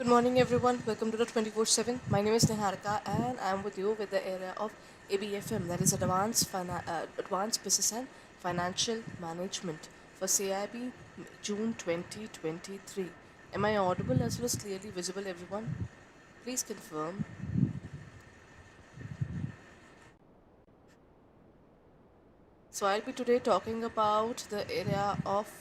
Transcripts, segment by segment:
Good morning, everyone. Welcome to the 24/7. My name is Niharika, and I'm with you with the area of ABFM, that is Advanced Business and Financial Management for CAIIB June 2023. Am I audible as well as clearly visible, everyone? Please confirm. So, I'll be today talking about the area of.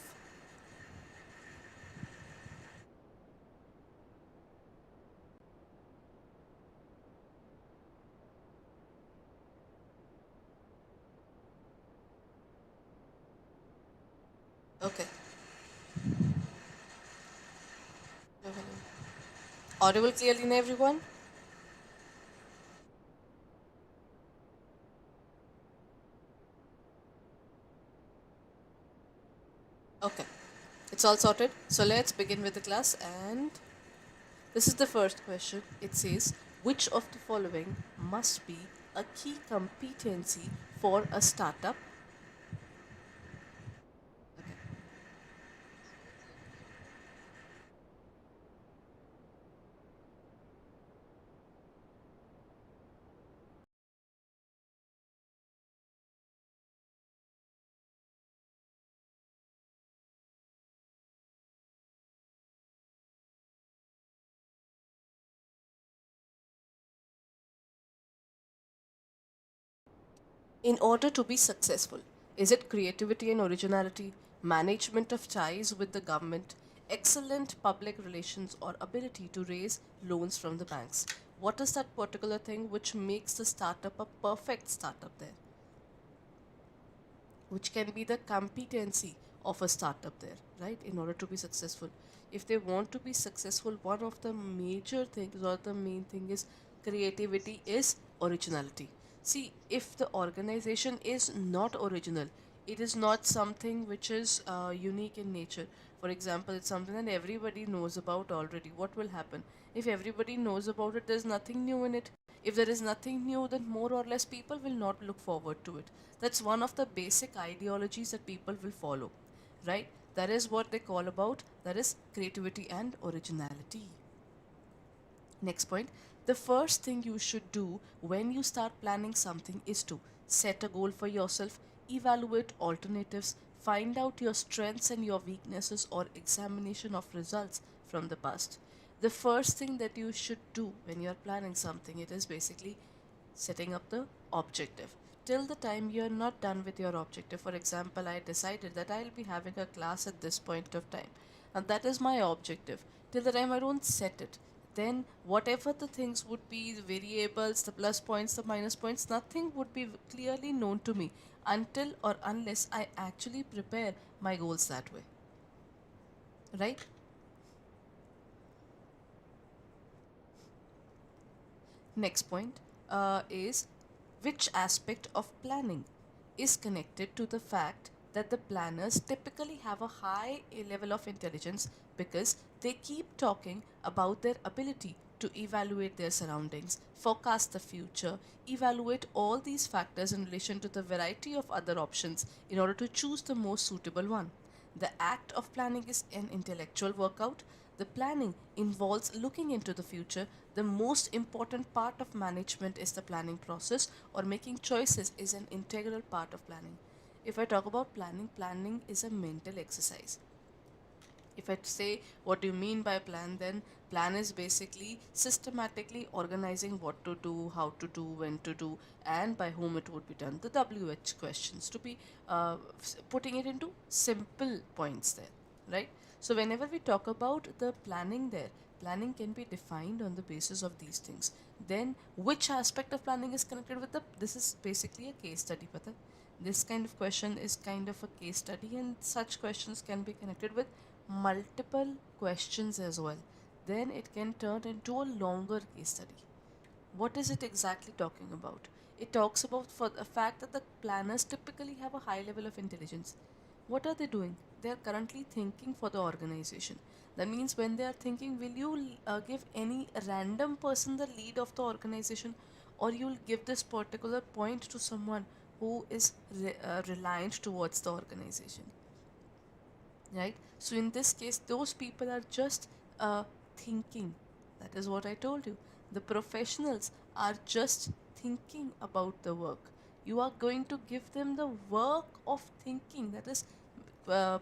Okay. Audible clearly, now, everyone? Okay. It's all sorted. So, let's begin with the class and this is the first question. It says, which of the following must be a key competency for a startup? In order to be successful, is it creativity and originality, management of ties with the government, excellent public relations, or ability to raise loans from the banks? What is that particular thing which makes the startup a perfect startup there? Which can be the competency of a startup there, right? In order to be successful, if they want to be successful, one of the major things or the main thing is creativity, is originality. See, if the organization is not original, it is not something which is unique in nature. For example, it's something that everybody knows about already. What will happen if everybody knows about it? There's nothing new in it. If there is nothing new, then more or less people will not look forward to it. That's one of the basic ideologies that people will follow, right? That is what they call about, that is creativity and originality. Next point, the first thing you should do when you start planning something is to set a goal for yourself, evaluate alternatives, find out your strengths and your weaknesses, or examination of results from the past. The first thing that you should do when you're planning something, it is basically setting up the objective. Till the time you're not done with your objective, for example, I decided that I'll be having a class at this point of time, and that is my objective. Till the time I don't set it, then whatever the things would be, the variables, the plus points, the minus points, nothing would be clearly known to me until or unless I actually prepare my goals that way, right? Next point is, which aspect of planning is connected to the fact that the planners typically have a high level of intelligence because they keep talking about their ability to evaluate their surroundings, forecast the future, evaluate all these factors in relation to the variety of other options in order to choose the most suitable one. The act of planning is an intellectual workout. The planning involves looking into the future. The most important part of management is the planning process, or making choices is an integral part of planning. If I talk about planning, planning is a mental exercise. If I say what do you mean by plan, then plan is basically systematically organizing what to do, how to do, when to do, and by whom it would be done. The WH questions to be putting it into simple points there, right? So whenever we talk about the planning there, planning can be defined on the basis of these things. Then which aspect of planning is connected with the, this is basically a case study, Pata. This kind of question is kind of a case study, and such questions can be connected with multiple questions as well. Then it can turn into a longer case study. What is it exactly talking about? It talks about for the fact that the planners typically have a high level of intelligence. What are they doing? They are currently thinking for the organization. That means when they are thinking, will you give any random person the lead of the organization, or you'll give this particular point to someone who is reliant towards the organization, right? So in this case, those people are just thinking, That is what I told you. The professionals are just thinking about the work. You are going to give them the work of thinking. That is,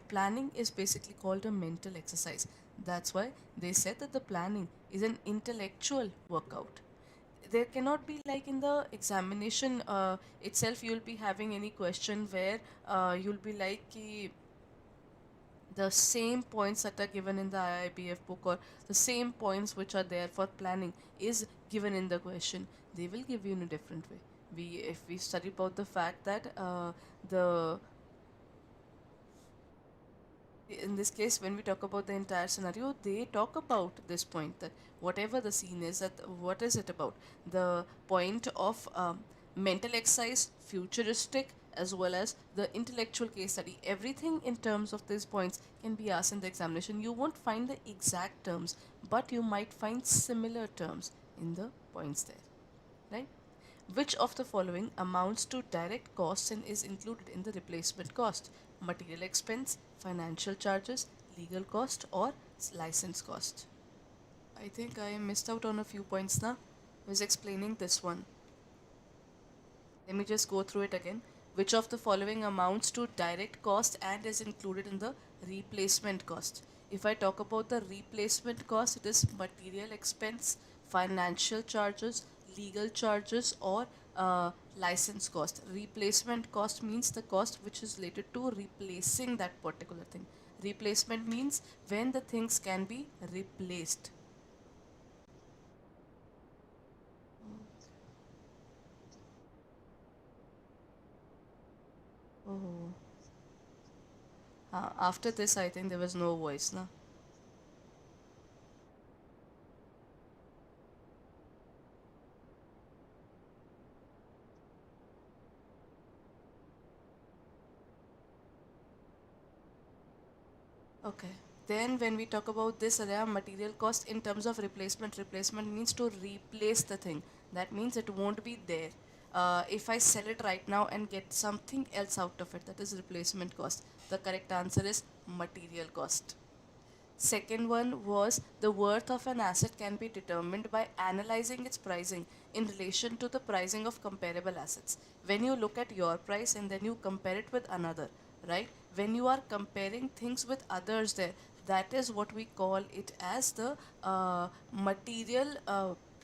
planning is basically called a mental exercise. That's why they said that the planning is an intellectual workout. There cannot be like in the examination itself, you'll be having any question where you'll be like, ki, the same points that are given in the IIBF book or the same points which are there for planning is given in the question. They will give you in a different way. If we study about the fact that the in this case, when we talk about the entire scenario, they talk about this point that whatever the scene is, that what is it about? The point of mental exercise, futuristic, as well as the intellectual case study. Everything in terms of these points can be asked in the examination. You won't find the exact terms, but you might find similar terms in the points there, right? Which of the following amounts to direct costs and is included in the replacement cost? Material expense, financial charges, legal cost, or license cost? I think I missed out on a few points now. I was explaining this one. Let me just go through it again. Which of the following amounts to direct cost and is included in the replacement cost? If I talk about the replacement cost, it is material expense, financial charges, legal charges, or license cost. Replacement cost means the cost which is related to replacing that particular thing. Replacement means when the things can be replaced. Oh. After this, I think there was no voice, no? Okay. Then when we talk about this area material cost in terms of replacement means to replace the thing. That means it won't be there. If I sell it right now and get something else out of it, that is replacement cost. The correct answer is material cost. Second one was the worth of an asset can be determined by analyzing its pricing in relation to the pricing of comparable assets. When you look at your price and then you compare it with another, right? When you are comparing things with others there, that is what we call it as the material,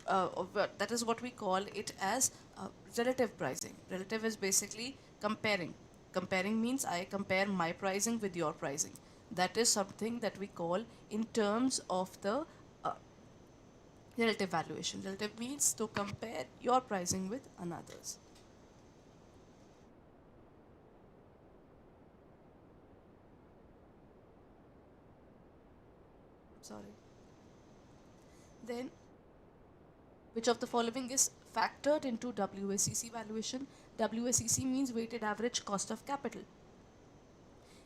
that is what we call it as relative pricing. Relative is basically comparing. Comparing means I compare my pricing with your pricing. That is something that we call in terms of the relative valuation. Relative means to compare your pricing with another's. Sorry. Then, which of the following is factored into WACC valuation? WACC means weighted average cost of capital.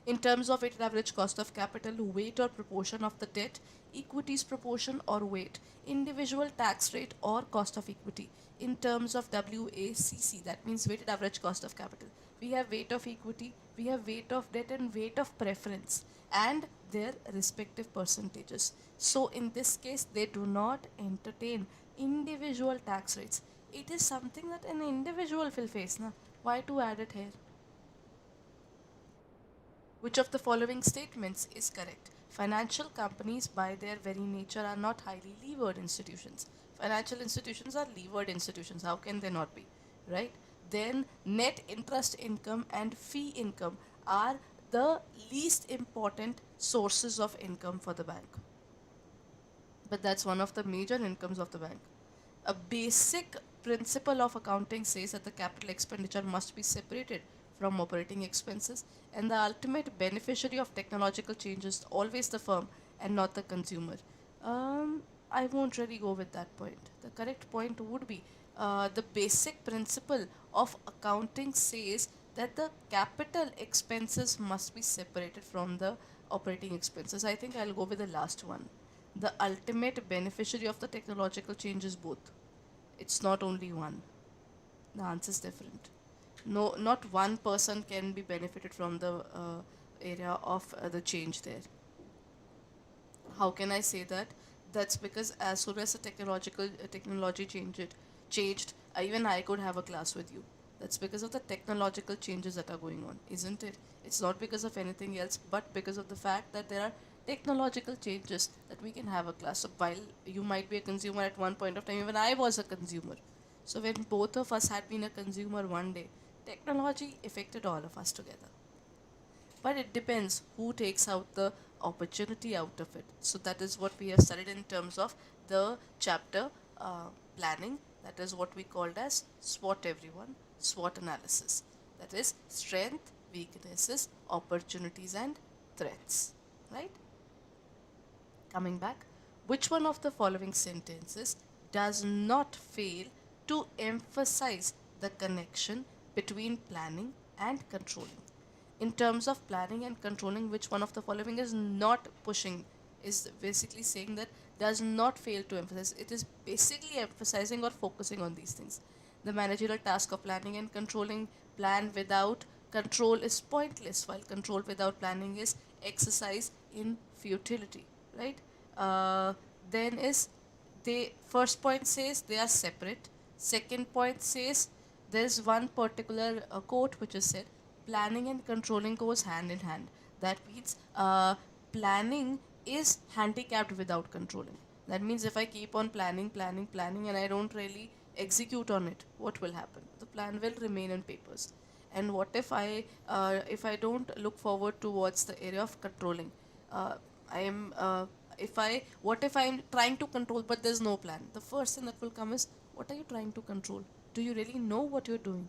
In terms of weighted average cost of capital, weight or proportion of the debt, equities proportion or weight, individual tax rate or cost of equity. In terms of WACC, that means weighted average cost of capital. We have weight of equity, we have weight of debt and weight of preference and their respective percentages. So in this case, they do not entertain individual tax rates. It is something that an individual will face. Na? Why to add it here? Which of the following statements is correct? Financial companies, by their very nature, are not highly levered institutions. Financial institutions are levered institutions. How can they not be? Right? Then, net interest income and fee income are the least important sources of income for the bank. But that's one of the major incomes of the bank. A basic principle of accounting says that the capital expenditure must be separated from operating expenses, and the ultimate beneficiary of technological change is always the firm and not the consumer. I won't really go with that point. The correct point would be the basic principle of accounting says that the capital expenses must be separated from the operating expenses. I think I'll go with the last one. The ultimate beneficiary of the technological change is both. It's not only one. The answer is different. No, not one person can be benefited from the area of the change there. How can I say that? That's because as soon as the technology changed, even I could have a class with you. That's because of the technological changes that are going on, isn't it? It's not because of anything else, but because of the fact that there are technological changes that we can have a class. So while you might be a consumer at one point of time, even I was a consumer. So when both of us had been a consumer one day, technology affected all of us together, but it depends who takes out the opportunity out of it. So that is what we have studied in terms of the chapter planning. That is what we called as SWOT, everyone. SWOT analysis, that is strength, weaknesses, opportunities and threats, right? Coming back, which one of the following sentences does not fail to emphasize the connection between planning and controlling? In terms of planning and controlling, which one of the following is not pushing, is basically saying that does not fail to emphasize. It is basically emphasizing or focusing on these things. The managerial task of planning and controlling. Plan without control is pointless, while control without planning is exercise in futility, right? uh, then is, they first point says they are separate. Second point says there's one particular quote which is said planning and controlling goes hand in hand. That means planning is handicapped without controlling. That means if I keep on planning and I don't really execute on it, what will happen? The plan will remain in papers. And what if I don't look forward towards the area of controlling? uh, I am if I what if I'm trying to control but there's no plan? The first thing that will come is, what are you trying to control? Do you really know what you're doing?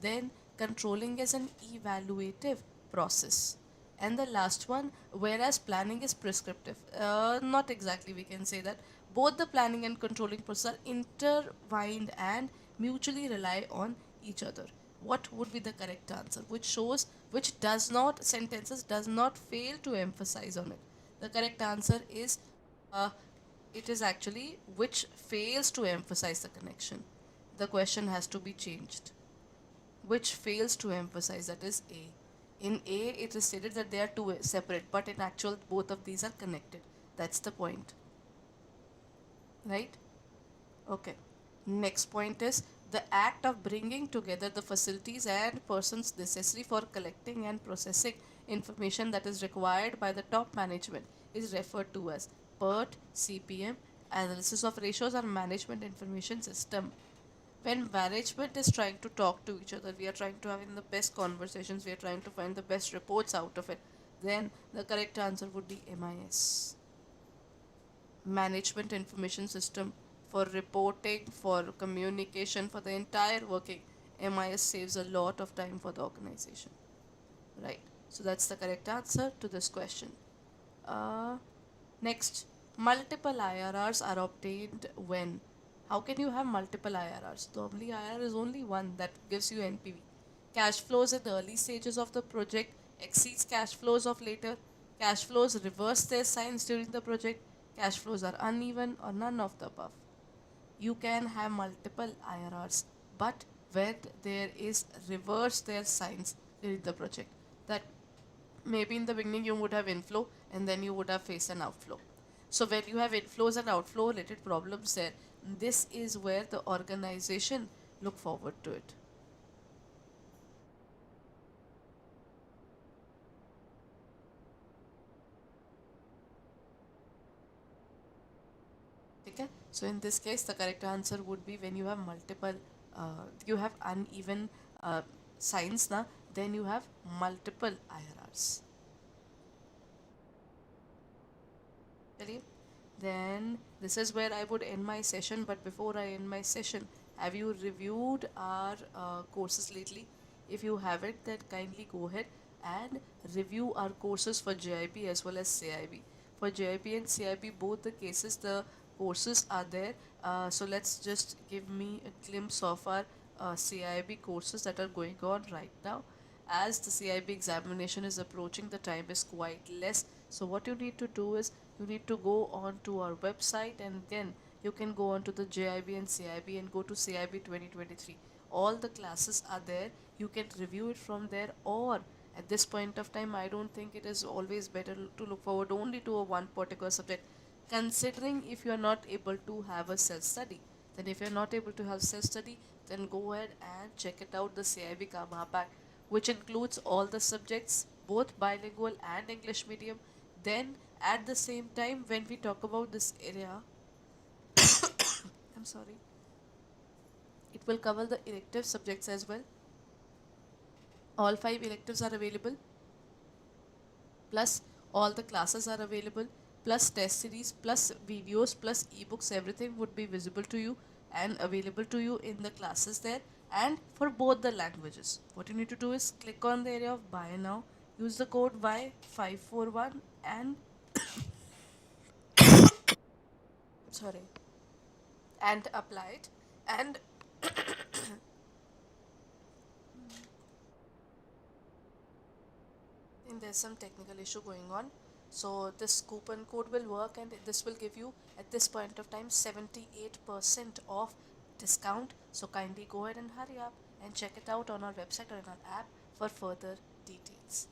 Then controlling is an evaluative process. And the last one, whereas planning is prescriptive, not exactly, we can say that both the planning and controlling process are intertwined and mutually rely on each other. What would be the correct answer? Which shows, which does not, sentences does not fail to emphasize on it. The correct answer is, uh, it is actually which fails to emphasize the connection. The question has to be changed. Which fails to emphasize, that is A. In A, it is stated that they are two separate, but in actual, both of these are connected. That's the point, right? Okay. Next point is the act of bringing together the facilities and persons necessary for collecting and processing information that is required by the top management is referred to as PERT, CPM, analysis of ratios or management information system. When management is trying to talk to each other, we are trying to have in the best conversations, we are trying to find the best reports out of it, then the correct answer would be MIS, management information system. For reporting, for communication, for the entire working, MIS saves a lot of time for the organization, right? So that's the correct answer to this question. uh, Next, multiple IRRs are obtained when? How can you have multiple IRRs? Normally, IRR is only one that gives you NPV. Cash flows at the early stages of the project exceeds cash flows of later. Cash flows reverse their signs during the project. Cash flows are uneven or none of the above. You can have multiple IRRs, but when there is reverse their signs during the project, that maybe in the beginning you would have inflow and then you would have faced an outflow. So when you have inflows and outflow related problems there, this is where the organization look forward to it. Okay? So in this case, the correct answer would be when you have multiple, you have uneven signs now, then you have multiple IRRs. चलिए, then this is where I would end my session. But before I end my session, have you reviewed our courses lately? If you haven't, then kindly go ahead and review our courses for JIB as well as CIB. For JIB and CIB, both the cases, the courses are there. So let's just give me a glimpse of our CIB courses that are going on right now. As the CIB examination is approaching, the time is quite less. So what you need to do is you need to go on to our website, and then you can go on to the JIB and CIB and go to CIB 2023. All the classes are there. You can review it from there, or at this point of time, I don't think it is always better to look forward only to a one particular subject. considering if you are not able to have a self study. Then if you're not able to have self study, then go ahead and check it out, the CIB Kama Pack, which includes all the subjects, both bilingual and English medium. Then at the same time, when we talk about this area, I'm sorry, it will cover the elective subjects as well. All five electives are available, plus all the classes are available, plus test series, plus videos, plus ebooks. Everything would be visible to you and available to you in the classes there, and for both the languages. What you need to do is click on the area of buy now, use the code Y541, and sorry, and apply it. And think there's some technical issue going on. So this coupon code will work, and this will give you at this point of time 78% off discount. So kindly go ahead and hurry up and check it out on our website or in our app for further details.